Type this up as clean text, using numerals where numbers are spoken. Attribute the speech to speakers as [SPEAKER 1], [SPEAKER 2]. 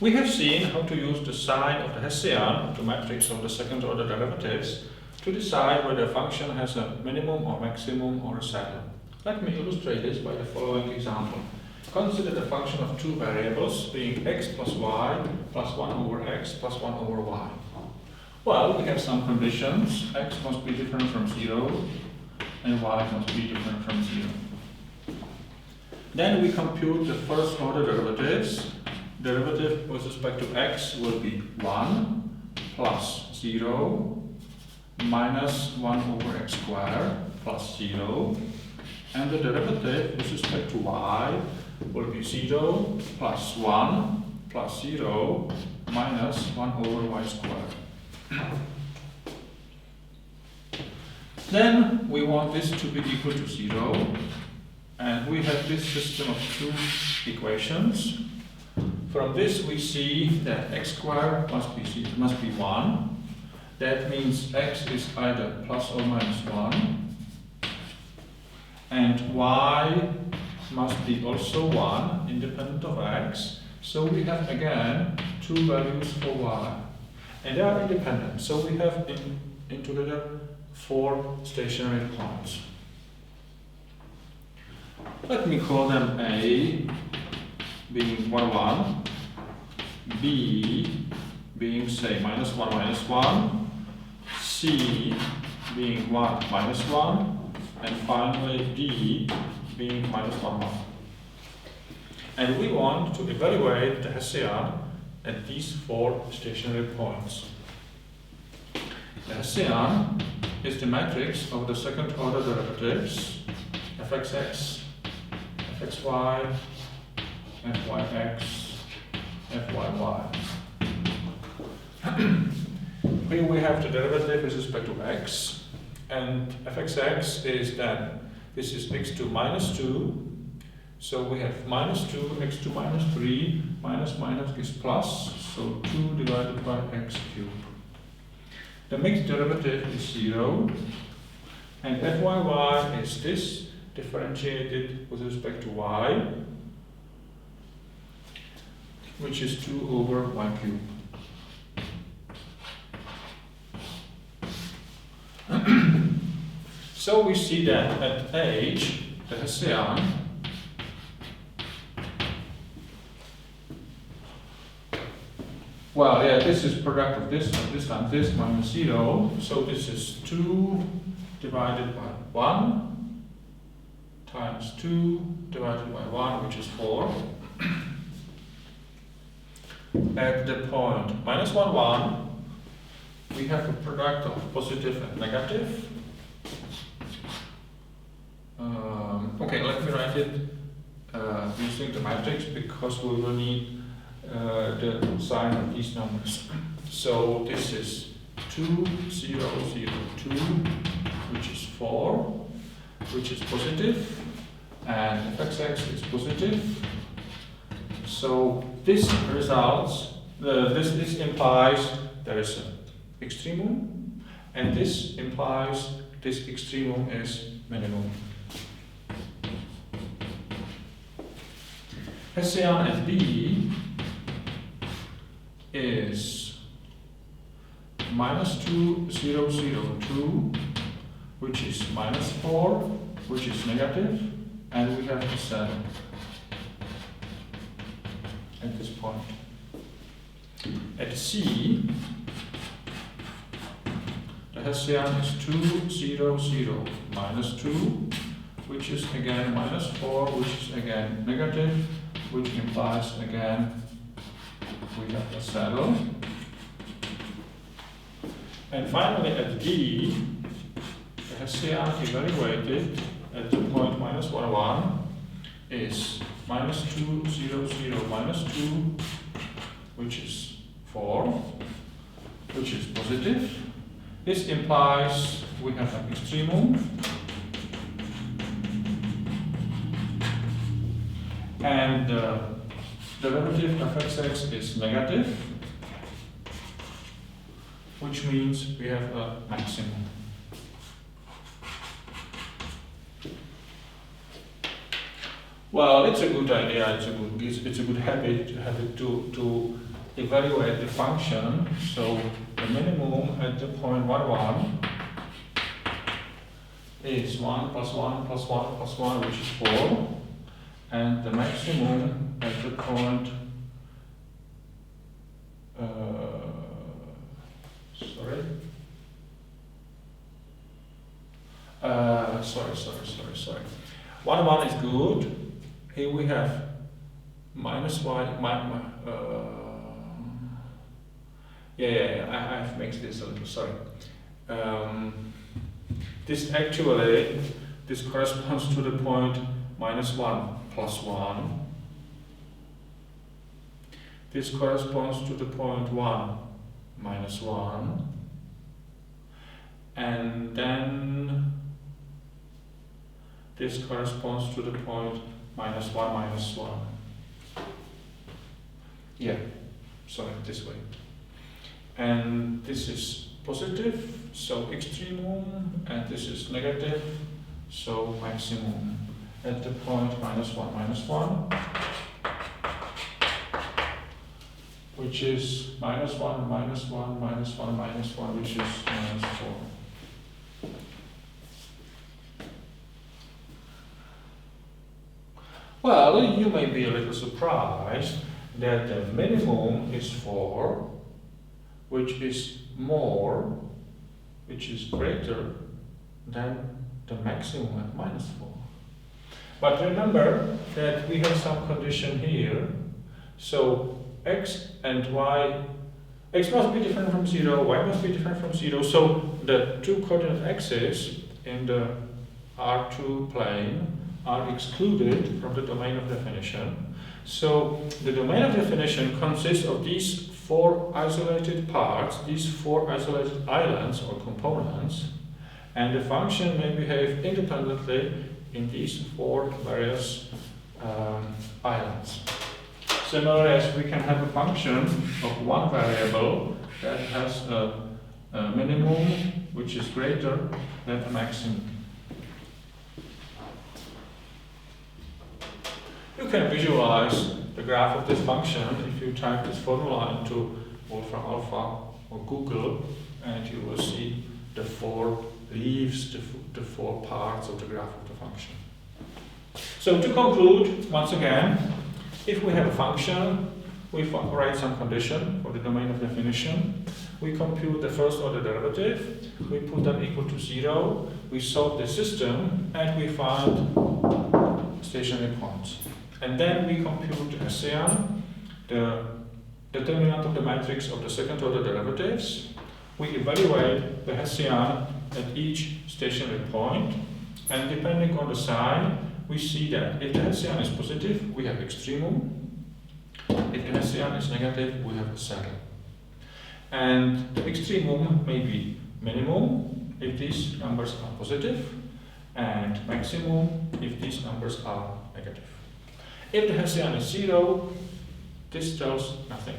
[SPEAKER 1] We have seen how to use the sign of the Hessian of the matrix of the second order derivatives to decide whether a function has a minimum or maximum or a saddle. Let me illustrate this by the following example. Consider the function of two variables being x plus y plus 1 over x plus 1 over y. Well, we have some conditions. X must be different from 0 and y must be different from 0. Then we compute the first order derivatives. Derivative with respect to x will be 1 plus 0 minus 1 over x squared plus 0. And the derivative with respect to y will be 0 plus 1 plus 0 minus 1 over y squared. Then we want this to be equal to 0, and we have this system of two equations. From this we see that x squared must be 1. That means x is either plus or minus 1. And y must be also 1, independent of x. So we have again two values for y. And they are independent. So we have in together 4 stationary points. Let me call them A being 1, 1, B being, say, minus 1, minus 1, C being 1, minus 1, and finally D being minus 1, 1. And we want to evaluate the Hessian at these 4 stationary points. The Hessian is the matrix of the second order derivatives fxx, fxy, fyx, fyy. Here we have the derivative with respect to x, and fxx is then, this is x2 minus 2, so we have minus 2, x2 minus 3, minus minus is plus, so 2 divided by x cubed. The mixed derivative is 0, and fyy is this differentiated with respect to y, which is 2 over y cubed. So we see that at h, the Hessian well, yeah, this is product of this times this minus 0. So this is 2 divided by 1 times 2 divided by 1, which is 4. At the point minus 1, 1, we have a product of positive and negative. Okay, let me write it using the matrix because we will need the sign of these numbers. So this is 2, 0, 0, 2, which is 4, which is positive, and fxx is positive. So this results, this implies there is an extremum, and this implies this extremum is minimum. Hessian at B is minus 2, 0, 0, 2, which is minus 4, which is negative, and we have the 7 at this point. At C, the Hessian is 2, 0, 0, minus 2, which is again minus 4, which is again negative, which implies again we have a saddle. And finally at D, the Hessian evaluated at the point minus 1, 1 is minus 2, 0, 0, minus 2, which is 4, which is positive. This implies we have an extremum, and the derivative of fxx is negative, which means we have a maximum. Well, it's a good idea, it's a good habit to evaluate the function. So the minimum at the point 1, 1 is 1 plus 1 plus 1 plus 1, which is 4. And the maximum at the point, sorry. 1, 1 is good. Here we have minus y, I have mixed this a little, sorry. This corresponds to the point minus 1 plus 1. This corresponds to the point 1 minus 1. And then this corresponds to the point minus 1 minus 1. Yeah, sorry, this way. And this is positive, so extremum, and this is negative, so maximum at the point minus 1 minus 1, which is minus 1 minus 1 minus 1 minus 1, which is minus 4. Well, you may be a little surprised that the minimum is 4, which is more, which is greater than the maximum at minus 4. But remember that we have some condition here. So x and y, x must be different from 0, y must be different from 0. So the two coordinate axes in the R2 plane are excluded from the domain of definition. So the domain of definition consists of these 4 isolated parts, these 4 isolated islands or components, and the function may behave independently in these 4 various islands. Similarly, as we can have a function of one variable that has a minimum which is greater than a maximum. You can visualize the graph of this function if you type this formula into Wolfram Alpha or Google, and you will see the 4 leaves, the 4 parts of the graph of the function. So to conclude, once again, if we have a function, we write some condition for the domain of definition, we compute the first order derivative, we put them equal to 0, we solve the system, and we find stationary points. And then we compute the Hessian, the determinant of the matrix of the second order derivatives. We evaluate the Hessian at each stationary point, and depending on the sign, we see that if the Hessian is positive, we have extremum. If the Hessian is negative, we have a saddle. And the extremum may be minimum if these numbers are positive, and maximum if these numbers are negative. If the Hessian is 0, this tells nothing.